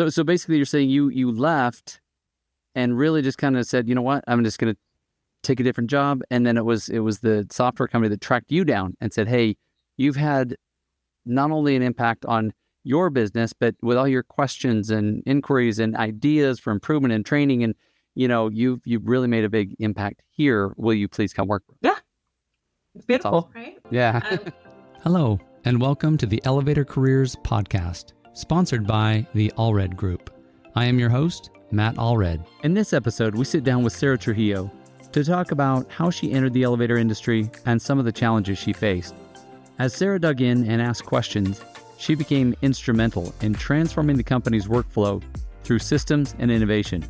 So basically you're saying you left and really just kind of said, you know what, I'm just going to take a different job. And then it was the software company that tracked you down and said, hey, you've had not only an impact on your business, but with all your questions and inquiries and ideas for improvement and training, and you've really made a big impact here. Will you please come work? Yeah, it's beautiful, awesome. right? Yeah. Hello, and welcome to the Elevator Careers podcast, sponsored by the Allred Group. I am your host, Matt Allred. In this episode, we sit down with Sarah Trujillo to talk about how she entered the elevator industry and some of the challenges she faced. As Sarah dug in and asked questions, she became instrumental in transforming the company's workflow through systems and innovation.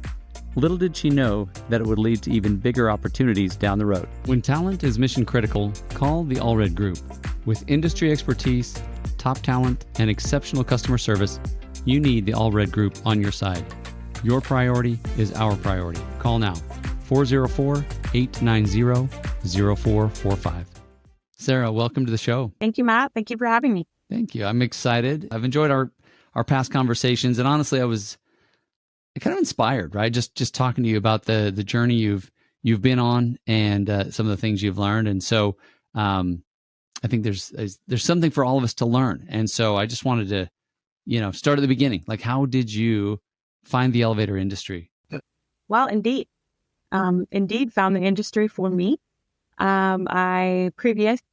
Little did she know that it would lead to even bigger opportunities down the road. When talent is mission critical, call the Allred Group. With industry expertise, top talent, and exceptional customer service, you need the Allred Group on your side. Your priority is our priority. Call now, 404-890-0445. Sarah, welcome to the show. Thank you, Matt. Thank you for having me. Thank you. I'm excited. I've enjoyed our past conversations, and honestly, I was kind of inspired, right? Just talking to you about the journey you've been on and some of the things you've learned. And so I think there's something for all of us to learn. And so I just wanted to, start at the beginning. Like, how did you find the elevator industry? Well, indeed found the industry for me.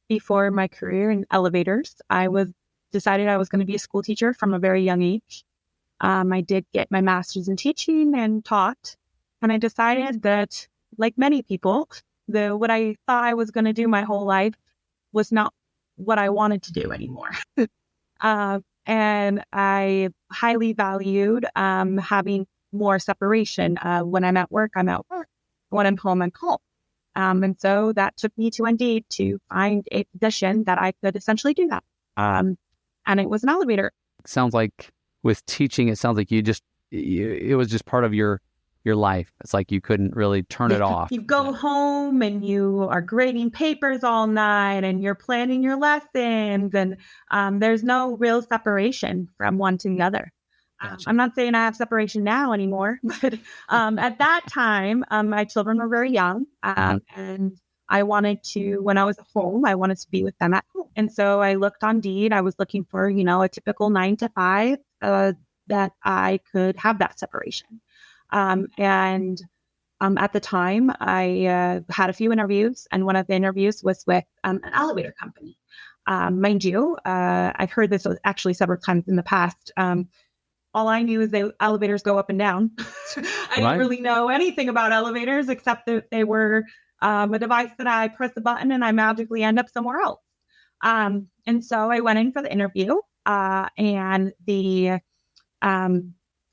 Before my career in elevators, decided I was going to be a school teacher from a very young age. I did get my master's in teaching and taught, and I decided that, like many people, what I thought I was going to do my whole life was not what I wanted to do anymore. And I highly valued having more separation. When I'm at work, I'm at work. When I'm home, I'm home. And so that took me to Indeed to find a position that I could essentially do that. And it was an elevator. Sounds like with teaching, it sounds like it was just part of your life. It's like you couldn't really turn it off. You go home and you are grading papers all night and you're planning your lessons, and there's no real separation from one to the other. Gotcha. I'm not saying I have separation now anymore, but at that time, my children were very young, and I wanted to, when I was at home, I wanted to be with them at home. And so I looked on Indeed. I was looking for, a typical 9 to 5 that I could have that separation. And at the time, I had a few interviews, and one of the interviews was with an elevator company. Mind you, I've heard this actually several times in the past. All I knew is the elevators go up and down. I didn't really know anything about elevators except that they were a device that I press a button and I magically end up somewhere else. And so I went in for the interview, and the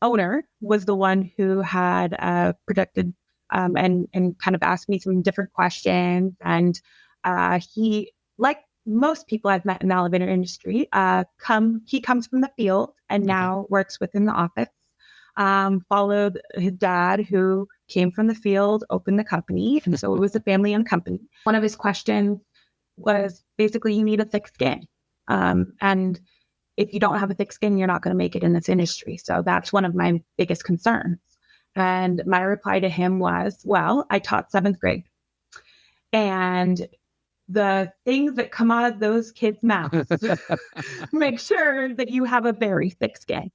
owner was the one who had predicted and kind of asked me some different questions. And he, like most people I've met in the elevator industry, he comes from the field and now works within the office. Followed his dad, who came from the field, opened the company. And so it was a family-owned company. One of his questions was basically, you need a thick skin. And if you don't have a thick skin, you're not going to make it in this industry. So that's one of my biggest concerns. And my reply to him was, well, I taught 7th grade. And the things that come out of those kids' mouths make sure that you have a very thick skin.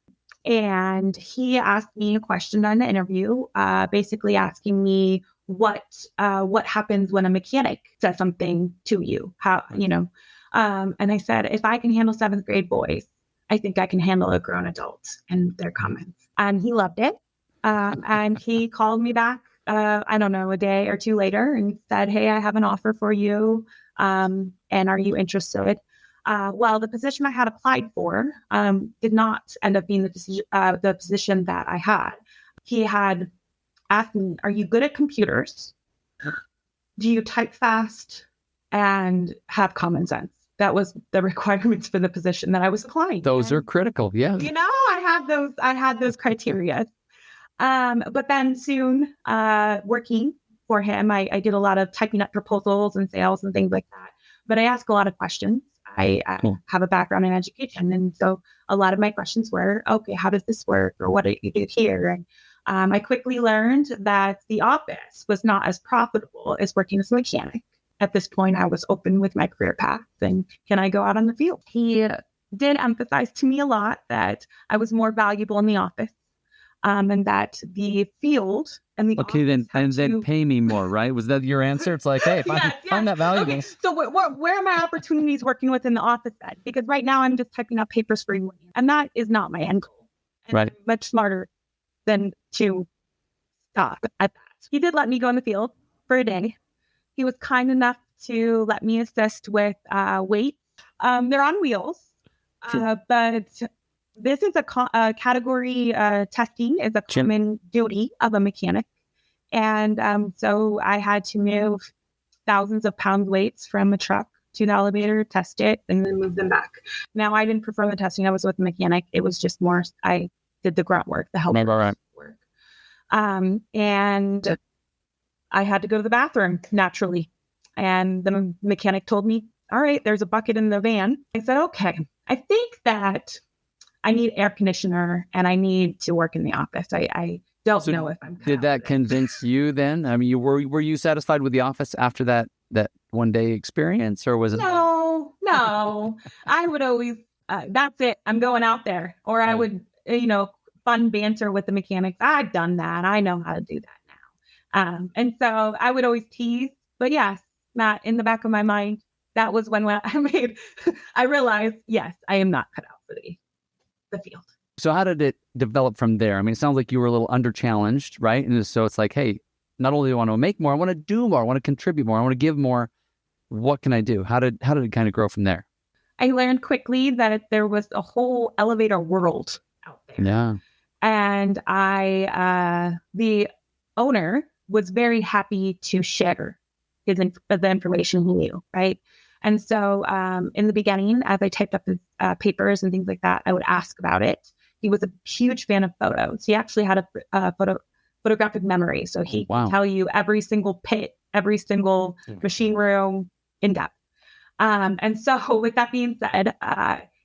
And he asked me a question on the interview, basically asking me what happens when a mechanic says something to you, and I said, if I can handle 7th grade boys, I think I can handle a grown adult and their comments. And he loved it. And he called me back, I don't know, a day or two later and said, hey, I have an offer for you. And are you interested? Well, the position I had applied for did not end up being the position that I had. He had asked me, are you good at computers? Do you type fast and have common sense? That was the requirements for the position that I was applying. Those are critical. Yeah. I had those criteria. But then soon, working for him, I did a lot of typing up proposals and sales and things like that. But I asked a lot of questions. I Cool. have a background in education. And so a lot of my questions were, okay, how does this work? Or what do you do here? And I quickly learned that the office was not as profitable as working as a mechanic. At this point, I was open with my career path and can I go out on the field? He did emphasize to me a lot that I was more valuable in the office, and that the field and the Okay, office then had and then to- pay me more, right? Was that your answer? It's like, hey, if Yes, I'm that valuable. Okay, so where are my opportunities working within the office then? Because right now I'm just typing up papers for you, and that is not my end goal. And Right. I'm much smarter than to stop at that. He did let me go in the field for a day. He was kind enough to let me assist with weights. They're on wheels, but this is a category testing is a common duty of a mechanic. And so I had to move thousands of pound weights from a truck to the elevator, test it, and then move them back. Now, I didn't perform the testing. I was with a mechanic. It was just more, I did the grunt work, the help work. And I had to go to the bathroom naturally. And the mechanic told me, all right, there's a bucket in the van. I said, okay, I think that I need air conditioner and I need to work in the office. I don't know if I'm. Did that convince you then? I mean, were you satisfied with the office after that one day experience, or was it? No. I would always, that's it. I'm going out there. Or I would, fun banter with the mechanics. I've done that. I know how to do that now. And so I would always tease. But yes, Matt, in the back of my mind, that was when I realized, yes, I am not cut out for the field. So how did it develop from there? I mean, it sounds like you were a little under-challenged, right? And so it's like, hey, not only do I want to make more, I want to do more, I want to contribute more, I want to give more. What can I do? How did it kind of grow from there? I learned quickly that there was a whole elevator world out there. Yeah. And the owner was very happy to share the information he knew, right? And so in the beginning, as I typed up his papers and things like that, I would ask about it. He was a huge fan of photos. He actually had a photographic memory. So he could tell you every single pit, every single machine room in depth. And so with that being said,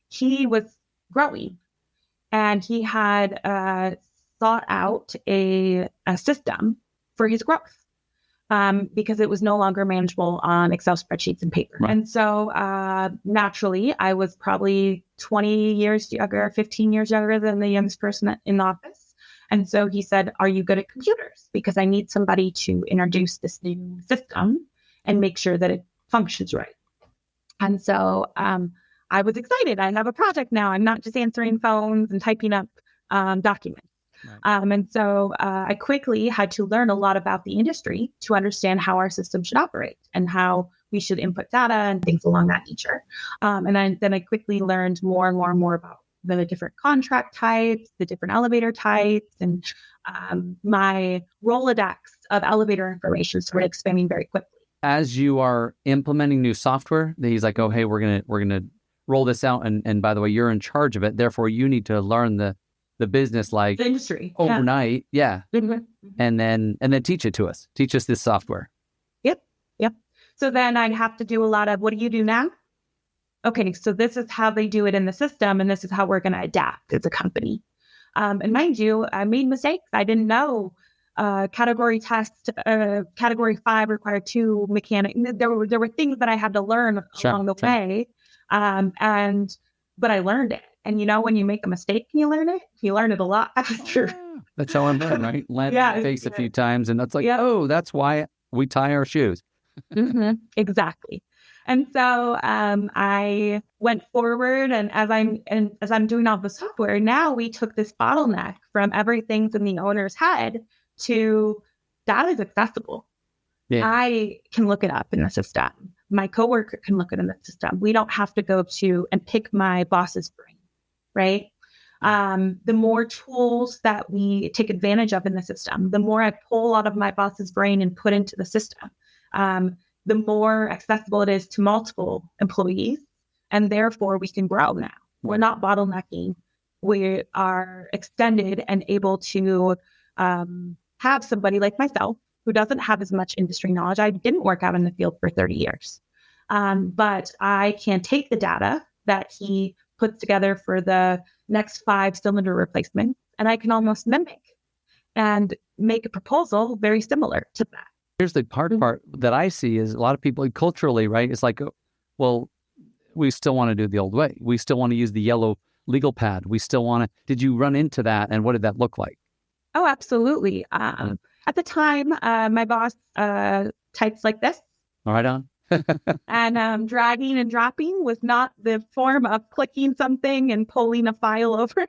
he was growing and he had sought out a system for his growth. Because it was no longer manageable on Excel spreadsheets and paper. Right. And so naturally, I was probably 20 years younger, 15 years younger than the youngest person in the office. And so he said, are you good at computers? Because I need somebody to introduce this new system and make sure that it functions right. And so I was excited. I have a project now. I'm not just answering phones and typing up documents. Right. And so I quickly had to learn a lot about the industry to understand how our system should operate and how we should input data and things along that nature. And then I quickly learned more and more about the different contract types, the different elevator types, and my Rolodex of elevator information started expanding very quickly. As you are implementing new software, he's like, oh, hey, we're gonna roll this out, and by the way, you're in charge of it. Therefore, you need to learn the business like the industry overnight. Yeah. Mm-hmm. And then teach it to us. Teach us this software. Yep. So then I'd have to do a lot of, what do you do now? Okay, so this is how they do it in the system, and this is how we're going to adapt as a company. And mind you, I made mistakes. I didn't know category test, category 5 required 2 mechanic. There were things that I had to learn along the way. But I learned it. And when you make a mistake and you learn it a lot after. That's how I'm learning, right? Land in the face a few times, and that's like, oh, that's why we tie our shoes. Mm-hmm. Exactly. And so I went forward, and as I'm doing all the software, now we took this bottleneck from everything's in the owner's head to that is accessible. Yeah. I can look it up in the system. My coworker can look it in the system. We don't have to go to and pick my boss's brain, right? The more tools that we take advantage of in the system, the more I pull out of my boss's brain and put into the system, the more accessible it is to multiple employees, and therefore we can grow now. We're not bottlenecking. We are extended and able to have somebody like myself who doesn't have as much industry knowledge. I didn't work out in the field for 30 years. but I can take the data that he puts together for the next 5 cylinder replacement, and I can almost mimic and make a proposal very similar to that. Here's the hard part that I see is a lot of people culturally, right? It's like, well, we still want to do it the old way. We still want to use the yellow legal pad. We still want to. Did you run into that, and what did that look like? Oh, absolutely. At the time, my boss types like this. All right, on. And dragging and dropping was not the form of clicking something and pulling a file over.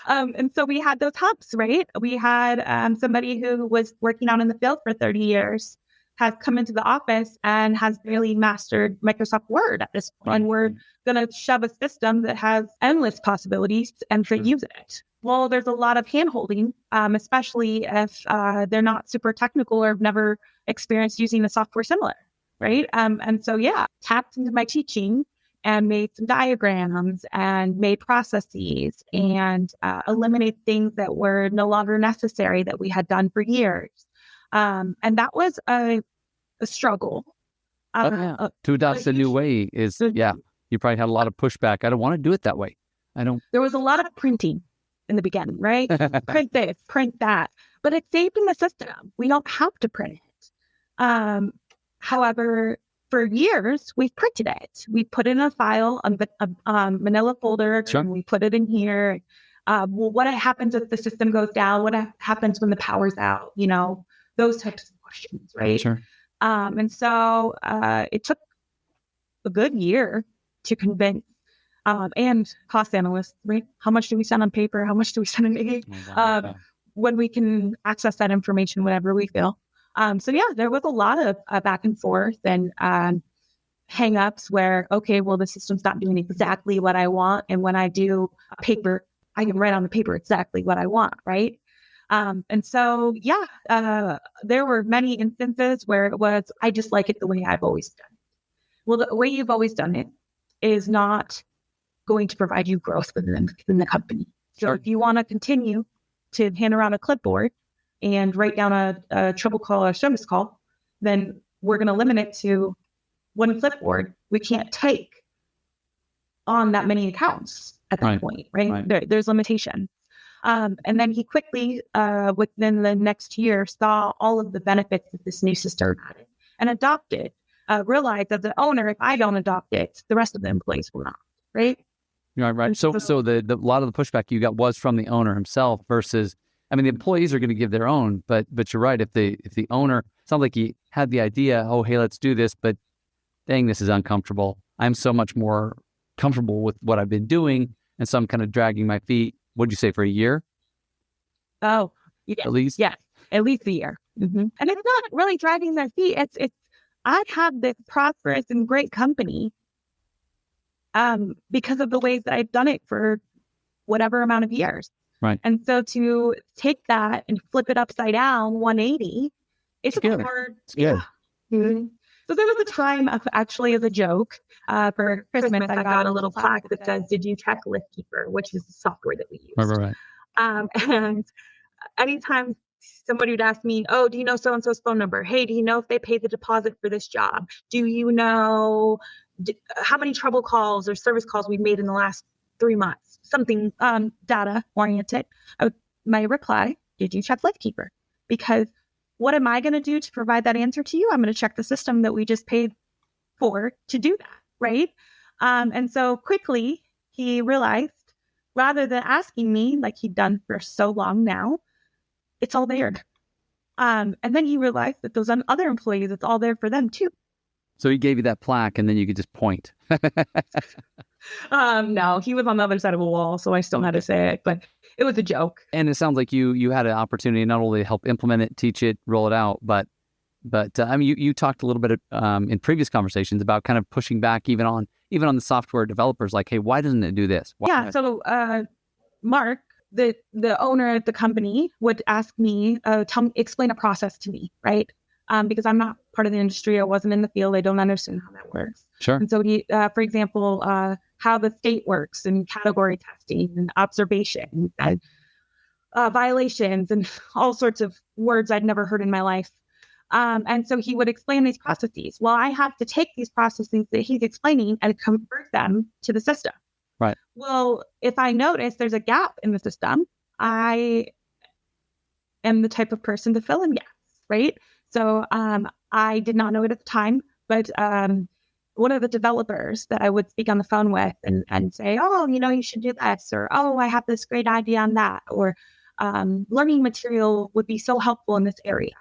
And so we had those hubs, right? We had somebody who was working out in the field for 30 years, has come into the office and has barely mastered Microsoft Word at this point. And we're going to shove a system that has endless possibilities and to use it. Well, there's a lot of hand-holding, especially if they're not super technical or have never experienced using a software similar, right? And so, tapped into my teaching and made some diagrams and made processes and eliminated things that were no longer necessary that we had done for years. And that was a struggle. To adopt a new way is, you probably had a lot of pushback. I don't want to do it that way. There was a lot of printing in the beginning, right? Print this, print that. But it's saved in the system. We don't have to print it. However, for years, we've printed it. We put it in a file, a manila folder, and we put it in here. Well, what happens if the system goes down? What happens when the power's out? Those types of questions, right? Sure. And so it took a good year to convince and cost analysts, right? How much do we spend on paper? How much do we spend on ink? When we can access that information whenever we feel. There was a lot of back and forth and hang-ups where, okay, well, the system's not doing exactly what I want. And when I do paper, I can write on the paper exactly what I want, right? There were many instances where it was, I just like it the way I've always done it. Well, the way you've always done it is not going to provide you growth within the company. So if you want to continue to hand around a clipboard and write down a trouble call or a service call, then we're going to limit it to one clipboard. We can't take on that many accounts at that point, right? There's limitation. And then he quickly, within the next year, saw all of the benefits that this new system had and adopted. Realized as the owner, if I don't adopt it, the rest of the employees will not, right? Right. So the lot of the pushback you got was from the owner himself versus, I mean, the employees are going to give their own, but you're right. If the owner, sounds like he had the idea, oh, hey, let's do this, but dang, this is uncomfortable. I'm so much more comfortable with what I've been doing. And so I'm kind of dragging my feet. What'd you say, for a year? Oh, yeah. At least? Yes, at least a year. Mm-hmm. And it's not really dragging their feet. It's I've had this prosperous and great company because of the ways that I've done it for whatever amount of years. Right. And so to take that and flip it upside down 180, it's hard. Yeah. Mm-hmm. So there was a time actually as a joke for Christmas, I got a little plaque that says, "Did you check Liftkeeper?" which is the software that we use. Right. And anytime somebody would ask me, "Oh, do you know so-and-so's phone number? Hey, do you know if they paid the deposit for this job? Do you know how many trouble calls or service calls we've made in the last 3 months?" Something data oriented. My reply, "Did you check Liftkeeper?" Because what am I going to do to provide that answer to you? I'm going to check the system that we just paid for to do that, right? And so quickly he realized, rather than asking me like he'd done for so long now, it's all there. And then he realized that those other employees, it's all there for them too. So he gave you that plaque and then you could just point. No, he was on the other side of a wall, so I still had to say it, but it was a joke. And it sounds like you had an opportunity not only to help implement it, teach it, roll it out, but I mean, you talked a little bit in previous conversations about kind of pushing back even on the software developers, like, hey, why doesn't it do this? So Mark, the owner of the company, would ask me, explain a process to me, right? Because I'm not part of the industry. I wasn't in the field. I don't understand how that works. Sure. And so he, for example, how the state works and category testing and observation and violations and all sorts of words I'd never heard in my life. And so he would explain these processes. Well, I have to take these processes that he's explaining and convert them to the system. Right. Well, if I notice there's a gap in the system, I am the type of person to fill in gaps, right? So I did not know it at the time, but one of the developers that I would speak on the phone with and say, oh, you should do this, or, oh, I have this great idea on that, or learning material would be so helpful in this area.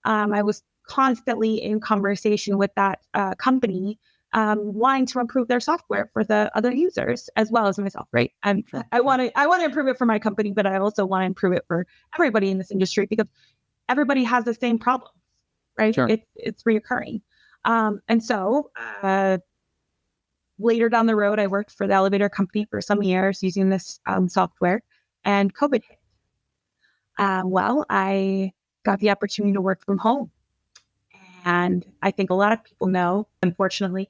I was constantly in conversation with that company, wanting to improve their software for the other users as well as myself, right? And I want to improve it for my company, but I also want to improve it for everybody in this industry because everybody has the same problems, right? Sure. It's reoccurring. And so later down the road, I worked for the elevator company for some years using this software, and COVID hit. Well, I got the opportunity to work from home. And I think a lot of people know, unfortunately,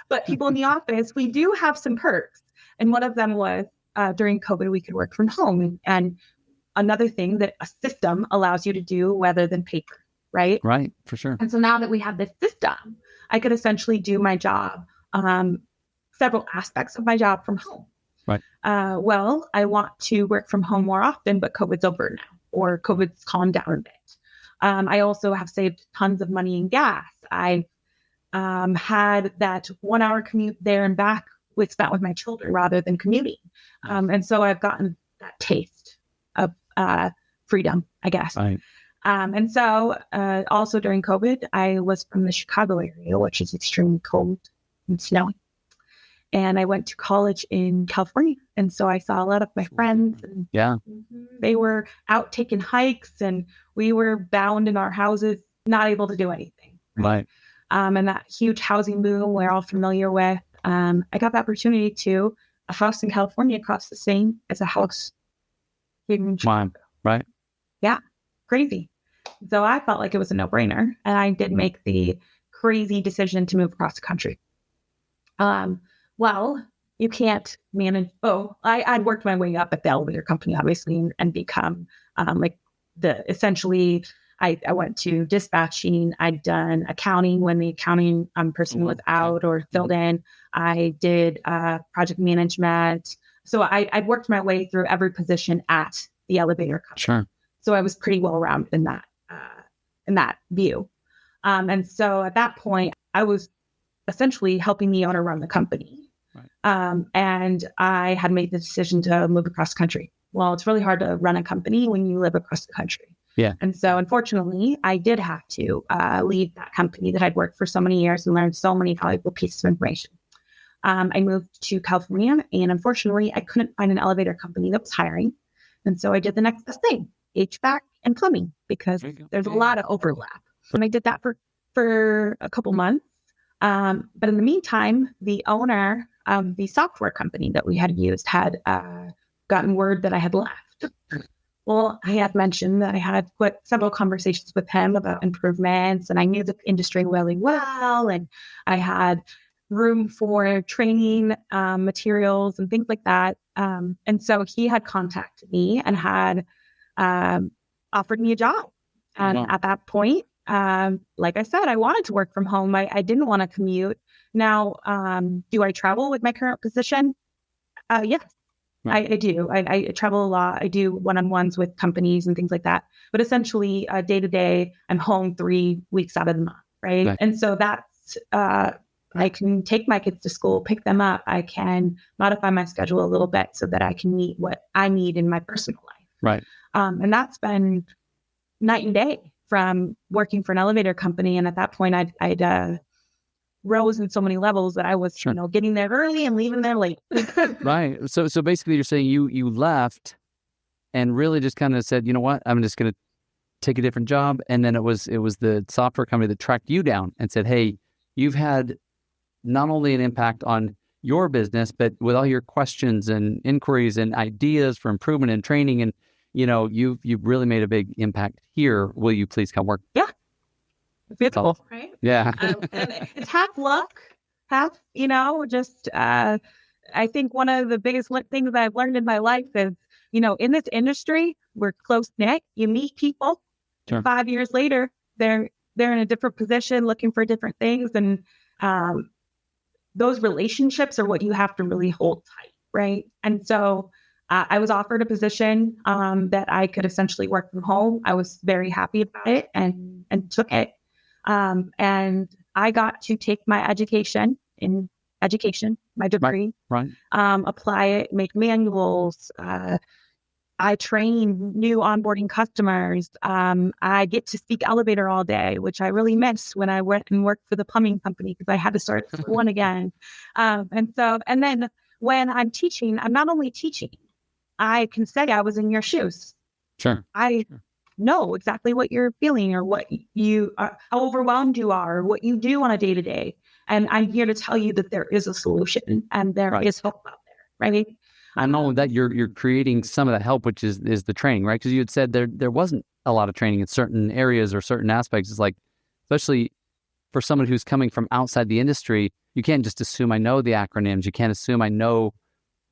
but people in the office, we do have some perks. And one of them was during COVID, we could work from home. And another thing that a system allows you to do rather than paper, right? Right, for sure. And so now that we have this system, I could essentially do my job, several aspects of my job from home. Right. Well, I want to work from home more often, but COVID's over now, or COVID's calmed down a bit. I also have saved tons of money in gas. I had that 1 hour commute there and back spent with my children rather than commuting. And so I've gotten that taste of freedom, I guess. Right. And so also during COVID, I was from the Chicago area, which is extremely cold and snowy. And I went to college in California. And so I saw a lot of my friends. And Yeah. they were out taking hikes, and we were bound in our houses, not able to do anything. Right. And that huge housing boom we're all familiar with. I got the opportunity to a house in California costs the same as a house here in Chicago. Right. Yeah. Crazy. So I felt like it was a no-brainer. And I did make the crazy decision to move across the country. Well, you can't manage. I'd worked my way up at the elevator company, obviously, and become essentially, I went to dispatching. I'd done accounting when the accounting person was out or filled in. I did project management. So I'd worked my way through every position at the elevator company. Sure. So I was pretty well rounded in that view. And so at that point, I was essentially helping the owner run the company. Right. And I had made the decision to move across the country. Well, it's really hard to run a company when you live across the country. Yeah. And so unfortunately, I did have to leave that company that I'd worked for so many years and learned so many valuable pieces of information. I moved to California, and unfortunately, I couldn't find an elevator company that was hiring. And so I did the next best thing, HVAC and plumbing, because there's a lot of overlap. And I did that for a couple months. But in the meantime, the owner of the software company that we had used had gotten word that I had left. Well, I had mentioned that I had put several conversations with him about improvements, and I knew the industry really well, and I had room for training materials and things like that. And so he had contacted me and had offered me a job. And at that point, like I said, I wanted to work from home. I didn't want to commute. Now, do I travel with my current position? Yes, right. I do. I travel a lot. I do one-on-ones with companies and things like that. But essentially, day to day, I'm home 3 weeks out of the month, right? And so that's, I can take my kids to school, pick them up. I can modify my schedule a little bit so that I can meet what I need in my personal life. Right. And that's been night and day from working for an elevator company. And at that point, I'd rose in so many levels that I was, getting there early and leaving there late. Right. So basically you're saying you left and really just kind of said, you know what, I'm just going to take a different job. And then it was the software company that tracked you down and said, hey, you've had not only an impact on your business, but with all your questions and inquiries and ideas for improvement and training, and you've really made a big impact here. Will you please come work? Yeah. Beautiful, right? Yeah. And it's half luck, half, just, I think one of the biggest things that I've learned in my life is, in this industry, we're close knit. You meet people. Sure. 5 years later, they're they're in a different position, looking for different things. And those relationships are what you have to really hold tight, right? And so I was offered a position that I could essentially work from home. I was very happy about it and took it. And I got to take my education, my degree, Right. apply it, make manuals. I train new onboarding customers. I get to speak elevator all day, which I really miss when I went and worked for the plumbing company because I had to start one again. And then when I'm teaching, I'm not only teaching, I can say I was in your shoes. Sure. I know exactly what you're feeling or what you are, how overwhelmed you are, or what you do on a day to day. And I'm here to tell you that there is a solution and there is hope out there, right? And not only that, you're creating some of that help, which is the training, right? Because you had said there wasn't a lot of training in certain areas or certain aspects. It's like, especially for someone who's coming from outside the industry, you can't just assume I know the acronyms. You can't assume I know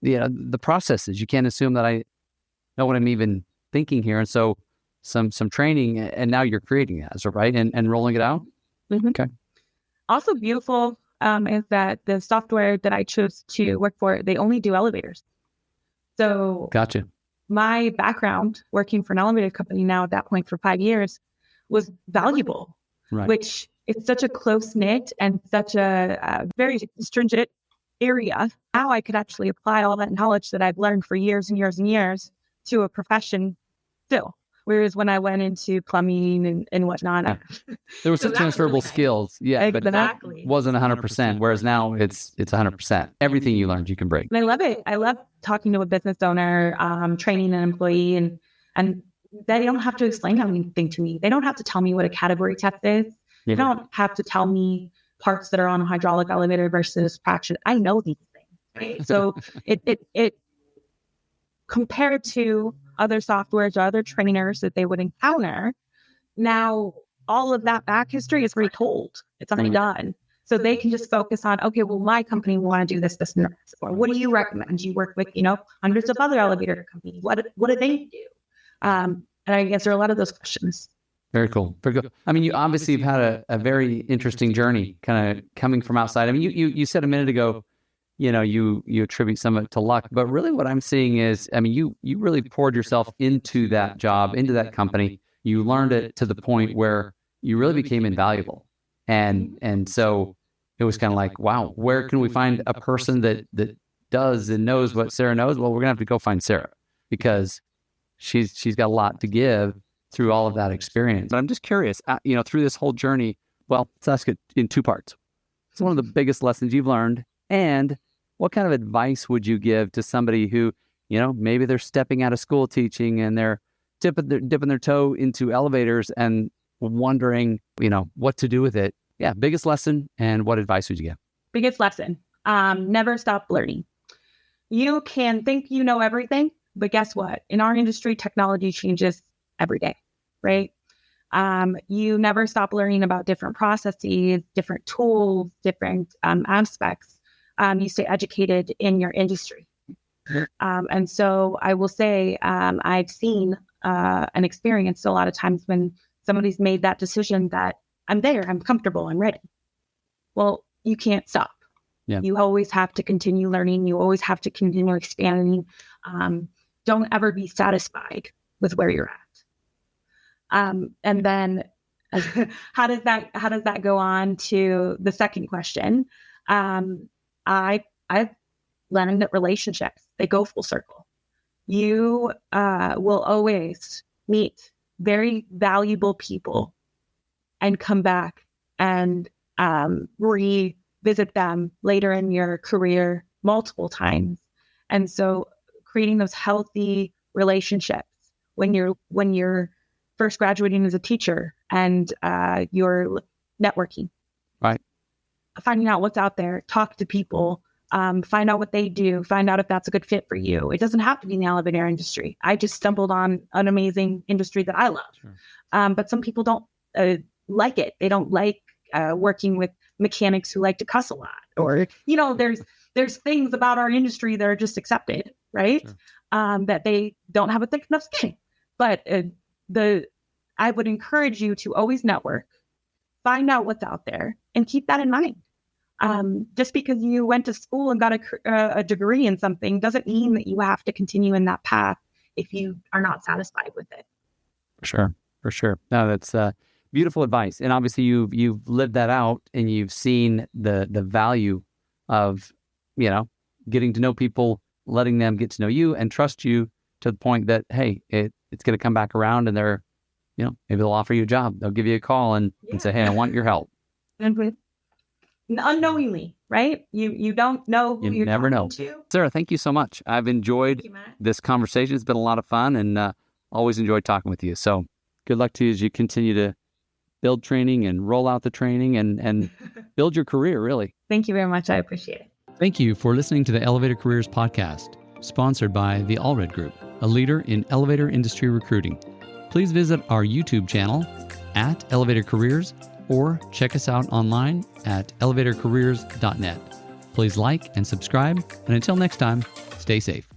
the processes. You can't assume that I know what I'm even thinking here. And so some training, and now you're creating that, so right, and rolling it out. Mm-hmm. Okay. Also beautiful is that the software that I chose to work for, they only do elevators. So Gotcha. My background working for an elevator company now at that point for 5 years was valuable, Right. which is such a close knit and such a very stringent area. Now I could actually apply all that knowledge that I've learned for years and years and years to a profession still. Whereas when I went into plumbing and whatnot, there was some transferable skills. Yeah, exactly. But it wasn't 100%. Whereas now it's 100%. Everything you learned, you can bring. And I love it. I love talking to a business owner, training an employee, and they don't have to explain anything to me. They don't have to tell me what a category test is. They don't have to tell me parts that are on a hydraulic elevator versus traction. I know these things, right? So it compared to other softwares or other trainers that they would encounter, now all of that back history is already told. It's already done. So they can just focus on, okay, well, my company will want to do this, and this. Or what do you recommend? You work with, hundreds of other elevator companies. What do they do? And I answer a lot of those questions. Very cool. Very cool. I mean, you obviously have had a very interesting journey kind of coming from outside. I mean, you said a minute ago, you attribute some of it to luck, but really what I'm seeing is, I mean, you really poured yourself into that job, into that company. You learned it to the point where you really became invaluable. And so it was kind of like, wow, where can we find a person that does and knows what Sarah knows? Well, we're gonna have to go find Sarah because she's got a lot to give through all of that experience. But I'm just curious, through this whole journey, well, let's ask it in two parts. It's one of the biggest lessons you've learned, and what kind of advice would you give to somebody who, maybe they're stepping out of school teaching and they're dipping their toe into elevators and wondering, what to do with it? Yeah, biggest lesson, and what advice would you give? Biggest lesson, never stop learning. You can think you know everything, but guess what? In our industry, technology changes every day, right? You never stop learning about different processes, different tools, different aspects. You stay educated in your industry. And so I will say I've seen and experienced a lot of times when somebody's made that decision that I'm there, I'm comfortable, I'm ready. Well, you can't stop. Yeah. You always have to continue learning. You always have to continue expanding. Don't ever be satisfied with where you're at. And then how does that go on to the second question? I've learned that relationships, they go full circle. You will always meet very valuable people and come back and revisit them later in your career multiple times. And so creating those healthy relationships when you're first graduating as a teacher and you're networking. Right. Finding out what's out there, talk to people, find out what they do, find out if that's a good fit for you. It doesn't have to be in the elevator industry. I just stumbled on an amazing industry that I love. Sure. But some people don't like it. They don't like working with mechanics who like to cuss a lot, or, there's things about our industry that are just accepted, right? Sure. That they don't have a thick enough skin. But I would encourage you to always network, find out what's out there and keep that in mind. Just because you went to school and got a degree in something doesn't mean that you have to continue in that path if you are not satisfied with it. For sure. No, that's beautiful advice. And obviously you've lived that out, and you've seen the value of, getting to know people, letting them get to know you and trust you to the point that, hey, it's going to come back around, and they're, maybe they'll offer you a job. They'll give you a call and say, hey, I want your help. And unknowingly, right? You don't know who you're never know. To. Sarah, thank you so much. I've enjoyed this conversation. It's been a lot of fun, and always enjoyed talking with you. So good luck to you as you continue to build training and roll out the training and build your career, really. Thank you very much. I appreciate it. Thank you for listening to the Elevator Careers podcast, sponsored by the Allred Group, a leader in elevator industry recruiting. Please visit our YouTube channel at Elevator Careers, or check us out online at elevatorcareers.net. Please like and subscribe, and until next time, stay safe.